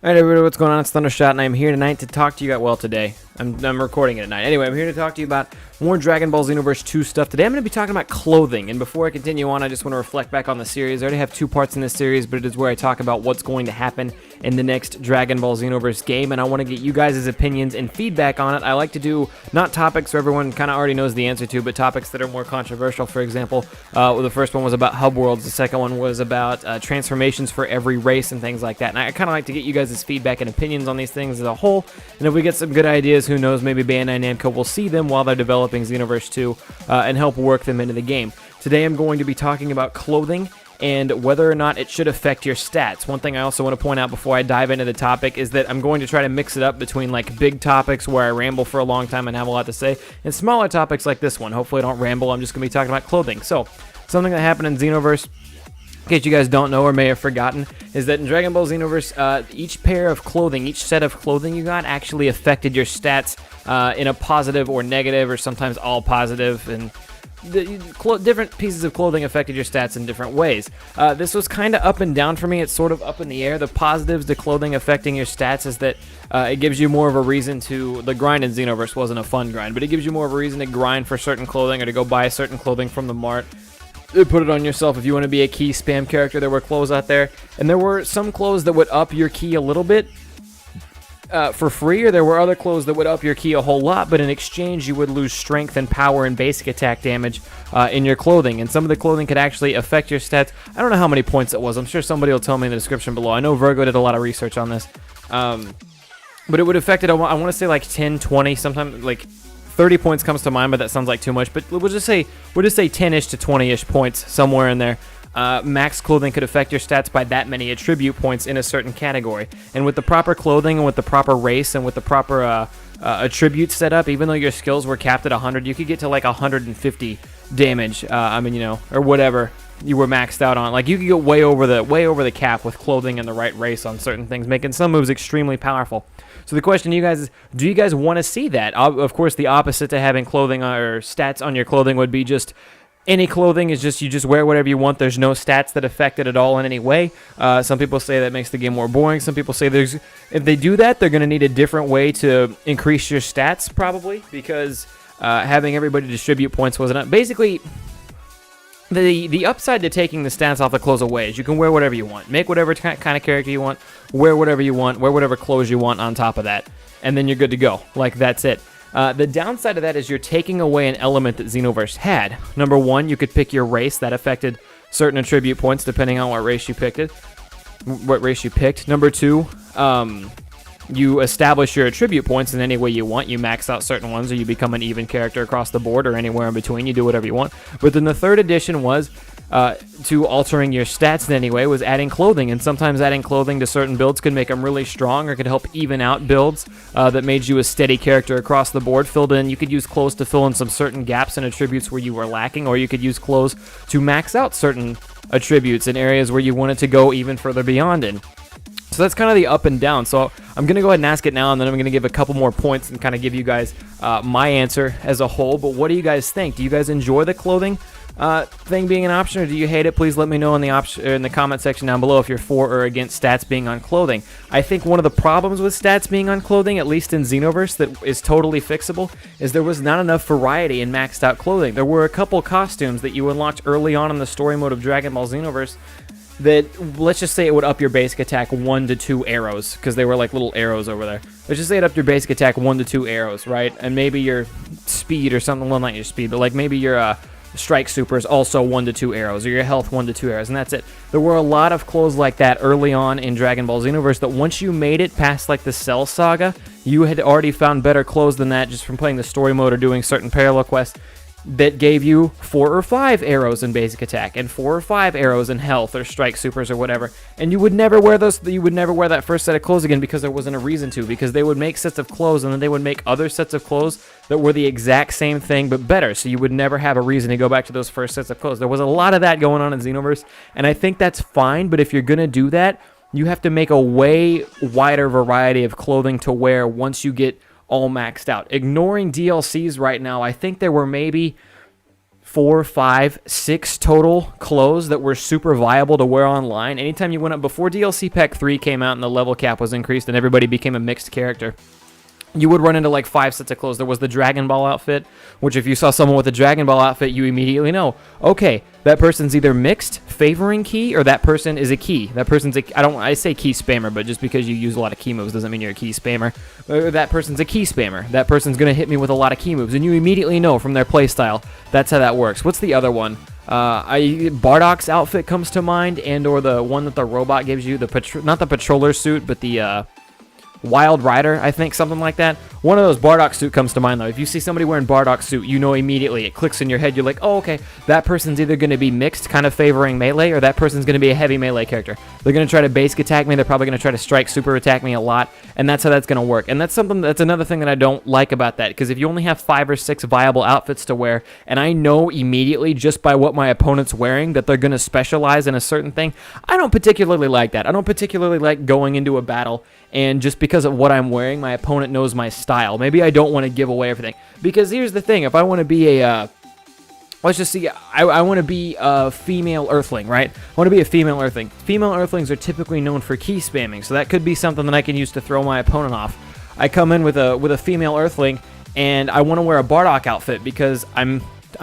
Alright everybody, what's going on? It's Thundershot and I'm here tonight to talk to you about, well today, I'm recording it at night. Anyway, I'm here to talk to you about more Dragon Ball Xenoverse 2 stuff. Today I'm going to be talking about clothing, and before I continue on, I just want to reflect back on the series. I already have 2 parts in this series, but it is where I talk about what's going to happen in the next Dragon Ball Xenoverse game, and I want to get you guys' opinions and feedback on it. I like to do, not topics where everyone kind of already knows the answer to, but topics that are more controversial. For example, the first one was about hub worlds, the second one was about transformations for every race and things like that, and I kind of like to get you guys' feedback and opinions on these things as a whole, and if we get some good ideas, who knows, maybe Bandai Namco will see them while they're developing Xenoverse 2 and help work them into the game. Today I'm going to be talking about clothing and whether or not it should affect your stats. One thing I also want to point out before I dive into the topic is that I'm going to try to mix it up between like big topics where I ramble for a long time and have a lot to say, and smaller topics like this one. Hopefully I don't ramble, I'm just going to be talking about clothing. So, something that happened in Xenoverse, in case you guys don't know or may have forgotten, is that in Dragon Ball Xenoverse, each pair of clothing, each set of clothing you got actually affected your stats in a positive or negative, or sometimes all positive, and different pieces of clothing affected your stats in different ways. This was kind of up and down for me. It's sort of up in the air. The positives to clothing affecting your stats is that it gives you more of a reason to, the grind in Xenoverse wasn't a fun grind, but it gives you more of a reason to grind for certain clothing or to go buy certain clothing from the mart. Put it on yourself if you want to be a key spam character. There were clothes out there, and there were some clothes that would up your key a little bit for free, or there were other clothes that would up your key a whole lot, but in exchange you would lose strength and power and basic attack damage in your clothing, and some of the clothing could actually affect your stats. I don't know how many points it was. I'm sure somebody will tell me in the description below. I know Virgo did a lot of research on this, but it would affect it, I want to say like 10, 20, sometimes like 30 points comes to mind, but that sounds like too much. But we'll just say 10-ish to 20-ish points, somewhere in there. Max clothing could affect your stats by that many attribute points in a certain category. And with the proper clothing and with the proper race and with the proper attributes set up, even though your skills were capped at 100, you could get to like 150 damage. Or whatever you were maxed out on. Like you could get way over the cap with clothing and the right race on certain things, making some moves extremely powerful. So the question to you guys is, do you guys want to see that? Of course, the opposite to having clothing or stats on your clothing would be just any clothing is just you just wear whatever you want. There's no stats that affect it at all in any way. Some people say that makes the game more boring. Some people say if they do that, they're going to need a different way to increase your stats probably, because having everybody distribute points wasn't enough. Basically, the upside to taking the stats off the clothes away is you can wear whatever you want, make whatever kind of character you want, wear whatever you want, wear whatever clothes you want on top of that, and then you're good to go. Like, that's it. The downside of that is you're taking away an element that Xenoverse had. Number one, you could pick your race. That affected certain attribute points depending on what race you picked. Number two, you establish your attribute points in any way you want. You max out certain ones, or you become an even character across the board, or anywhere in between. You do whatever you want. But then the third addition was to altering your stats in any way, was adding clothing. And sometimes adding clothing to certain builds could make them really strong, or could help even out builds that made you a steady character across the board. Filled in, you could use clothes to fill in some certain gaps and attributes where you were lacking, or you could use clothes to max out certain attributes in areas where you wanted to go even further beyond in. So that's kind of the up and down. So I'm going to go ahead and ask it now, and then I'm going to give a couple more points and kind of give you guys my answer as a whole. But what do you guys think? Do you guys enjoy the clothing thing being an option, or do you hate it? Please let me know in the comment section down below if you're for or against stats being on clothing. I think one of the problems with stats being on clothing, at least in Xenoverse, that is totally fixable, is there was not enough variety in maxed out clothing. There were a couple costumes that you unlocked early on in the story mode of Dragon Ball Xenoverse that, let's just say it would up your basic attack 1 to 2 arrows, because they were like little arrows over there. Let's just say it upped your basic attack 1 to 2 arrows, right? And maybe your speed or something, well, not your speed, but like maybe your strike super is also 1 to 2 arrows, or your health 1 to 2 arrows, and that's it. There were a lot of clothes like that early on in Dragon Ball Xenoverse that once you made it past like the Cell Saga, you had already found better clothes than that just from playing the story mode or doing certain parallel quests that gave you 4 or 5 arrows in basic attack and 4 or 5 arrows in health or strike supers or whatever, and you would never wear those. You would never wear that first set of clothes again because there wasn't a reason to, because they would make sets of clothes and then they would make other sets of clothes that were the exact same thing but better, so you would never have a reason to go back to those first sets of clothes. There was a lot of that going on in Xenoverse, and I think that's fine, but if you're gonna do that, you have to make a way wider variety of clothing to wear once you get all maxed out. Ignoring DLCs right now, I think there were maybe 4, 5, 6 total clothes that were super viable to wear online. Anytime you went up before DLC Pack 3 came out and the level cap was increased and everybody became a mixed character, you would run into like 5 sets of clothes. There was the Dragon Ball outfit, which if you saw someone with a Dragon Ball outfit, you immediately know, okay, that person's either mixed, favoring key, or that person is a key. That person's I say key spammer, but just because you use a lot of key moves doesn't mean you're a key spammer. That person's a key spammer. That person's going to hit me with a lot of key moves, and you immediately know from their playstyle that's how that works. What's the other one? Bardock's outfit comes to mind, and or the one that the robot gives you, not the patroller suit, but the Wild Rider, I think, something like that. One of those Bardock suit comes to mind, though. If you see somebody wearing Bardock suit, you know immediately. It clicks in your head. You're like, oh, okay, that person's either going to be mixed, kind of favoring melee, or that person's going to be a heavy melee character. They're going to try to basic attack me. They're probably going to try to strike super attack me a lot, and that's how that's going to work. And that's another thing that I don't like about that, because if you only have 5 or 6 viable outfits to wear, and I know immediately just by what my opponent's wearing that they're going to specialize in a certain thing, I don't particularly like that. I don't particularly like going into a battle and just because of what I'm wearing, my opponent knows my style. Maybe I don't want to give away everything. Because here's the thing, if I want to be let's just see, I want to be a female Earthling, right? I want to be a female Earthling. Female Earthlings are typically known for key spamming, so that could be something that I can use to throw my opponent off. I come in with a female Earthling, and I want to wear a Bardock outfit because I'm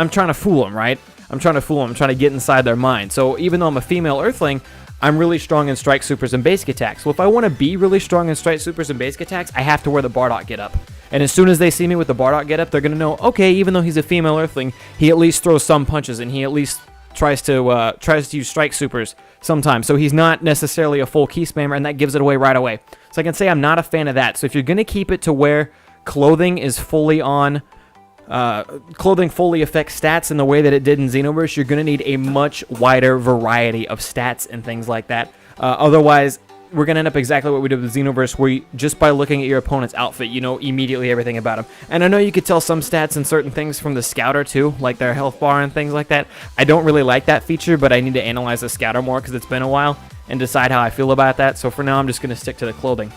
trying to fool them, right? I'm trying to fool them. I'm trying to get inside their mind. So even though I'm a female Earthling, I'm really strong in strike supers and basic attacks. Well, if I want to be really strong in strike supers and basic attacks, I have to wear the Bardock getup. And as soon as they see me with the Bardock getup, they're going to know, okay, even though he's a female Earthling, he at least throws some punches, and he at least tries to use strike supers sometimes. So he's not necessarily a full key spammer, and that gives it away right away. So I can say I'm not a fan of that. So if you're going to keep it to where clothing is fully on, clothing fully affects stats in the way that it did in Xenoverse, you're going to need a much wider variety of stats and things like that. Otherwise, we're going to end up exactly what we did with Xenoverse, where just by looking at your opponent's outfit, you know immediately everything about him. And I know you could tell some stats and certain things from the Scouter too, like their health bar and things like that. I don't really like that feature, but I need to analyze the Scouter more because it's been a while and decide how I feel about that. So for now, I'm just going to stick to the clothing.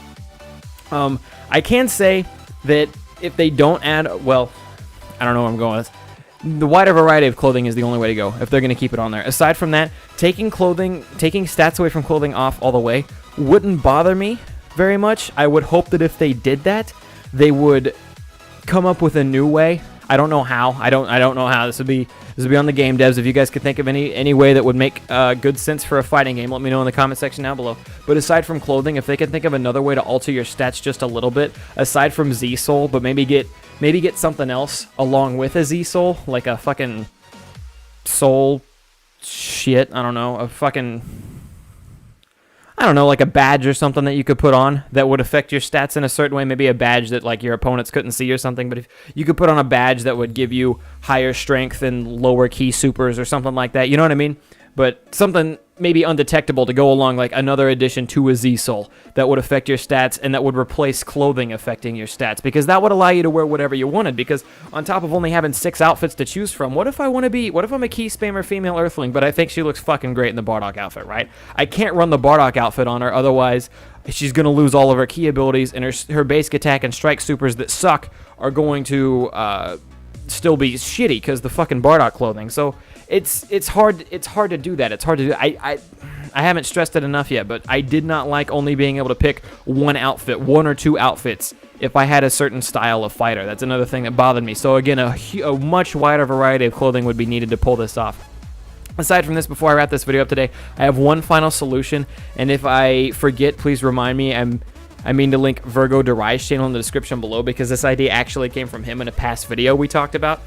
I can say that if they don't add, well, I don't know where I'm going with this. The wider variety of clothing is the only way to go if they're going to keep it on there. Aside from that, taking stats away from clothing off all the way wouldn't bother me very much. I would hope that if they did that, they would come up with a new way. I don't know how. I don't know how. This would be on the game devs. If you guys could think of any way that would make good sense for a fighting game, let me know in the comment section down below. But aside from clothing, if they could think of another way to alter your stats just a little bit, aside from Z-Soul, but maybe get something else along with a Z-Soul, like a fucking soul shit, I don't know, like a badge or something that you could put on that would affect your stats in a certain way. Maybe a badge that like your opponents couldn't see or something, but if you could put on a badge that would give you higher strength and lower key supers or something like that, you know what I mean? But something maybe undetectable to go along, like another addition to a Z-Soul that would affect your stats and that would replace clothing affecting your stats, because that would allow you to wear whatever you wanted. Because on top of only having 6 outfits to choose from, what if I'm a key spammer female Earthling, but I think she looks fucking great in the Bardock outfit, right? I can't run the Bardock outfit on her, otherwise she's going to lose all of her key abilities, and her basic attack and strike supers that suck are going to still be shitty because the fucking Bardock clothing. So it's hard to do that. It's hard to do. I haven't stressed it enough yet, but I did not like only being able to pick one or two outfits if I had a certain style of fighter. That's another thing that bothered me. So again, a much wider variety of clothing would be needed to pull this off. Aside from this, before I wrap this video up today, I have one final solution, and if I forget, please remind me. I mean to link Virgo Derai's channel in the description below, because this idea actually came from him in a past video we talked about.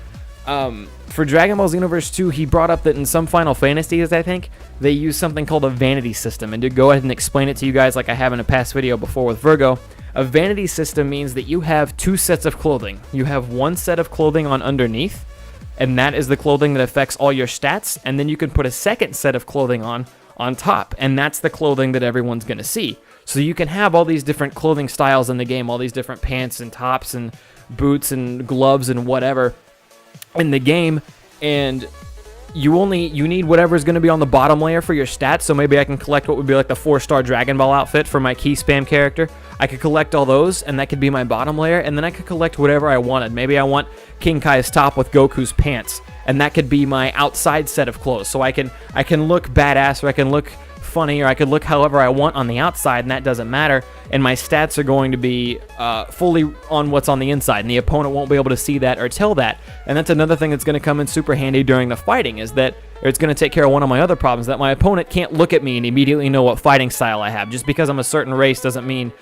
For Dragon Ball Xenoverse 2, he brought up that in some Final Fantasies, I think, they use something called a vanity system. And to go ahead and explain it to you guys like I have in a past video before with Virgo, a vanity system means that you have 2 sets of clothing. You have one set of clothing on underneath, and that is the clothing that affects all your stats, and then you can put a second set of clothing on top, and that's the clothing that everyone's going to see. So you can have all these different clothing styles in the game, all these different pants and tops and boots and gloves and whatever in the game, and you need whatever's going to be on the bottom layer for your stats. So maybe I can collect what would be like the 4-star Dragon Ball outfit for my key spam character. I could collect all those, and that could be my bottom layer, and then I could collect whatever I wanted. Maybe I want King Kai's top with Goku's pants, and that could be my outside set of clothes. So I can look badass, or I can look funny, or I could look however I want on the outside, and that doesn't matter, and my stats are going to be fully on what's on the inside, and the opponent won't be able to see that or tell that. And that's another thing that's going to come in super handy during the fighting, is that it's going to take care of one of my other problems, that my opponent can't look at me and immediately know what fighting style I have. Just because I'm a certain race doesn't mean,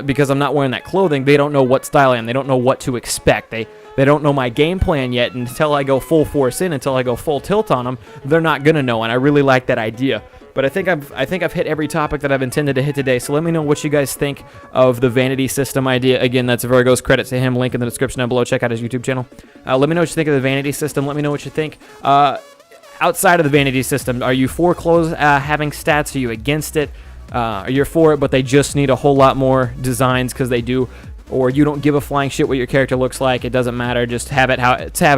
because I'm not wearing that clothing, they don't know what style I am. They don't know what to expect. They don't know my game plan yet. Until I go full force in, until I go full tilt on them, they're not going to know, and I really like that idea. But I think I've hit every topic that I've intended to hit today, so let me know what you guys think of the vanity system idea. Again, that's Virgo's, credit to him, link in the description down below. Check out his YouTube channel. Let me know what you think of the vanity system. Let me know what you think. Outside of the vanity system, are you for clothes having stats? Are you against it? You're for it, but they just need a whole lot more designs, because they do. Or you don't give a flying shit what your character looks like. It doesn't matter. Just have it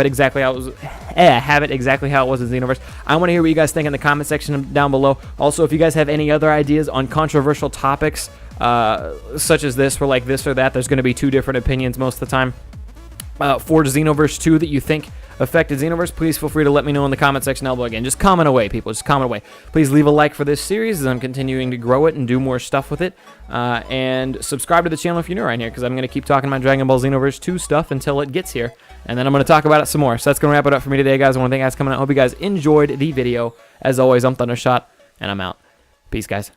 exactly how it was. Have it exactly how it was in Xenoverse. I want to hear what you guys think in the comment section down below. Also, if you guys have any other ideas on controversial topics, such as this, or like this or that, there's going to be 2 different opinions most of the time. For Xenoverse 2 that you think affected Xenoverse, please feel free to let me know in the comment section down below. Again, just comment away, people. Just comment away. Please leave a like for this series, as I'm continuing to grow it and do more stuff with it. And subscribe to the channel if you're new around here, because I'm going to keep talking about Dragon Ball Xenoverse 2 stuff until it gets here. And then I'm going to talk about it some more. So that's going to wrap it up for me today, guys. I want to thank you guys for coming out. I hope you guys enjoyed the video. As always, I'm Thundershot, and I'm out. Peace, guys.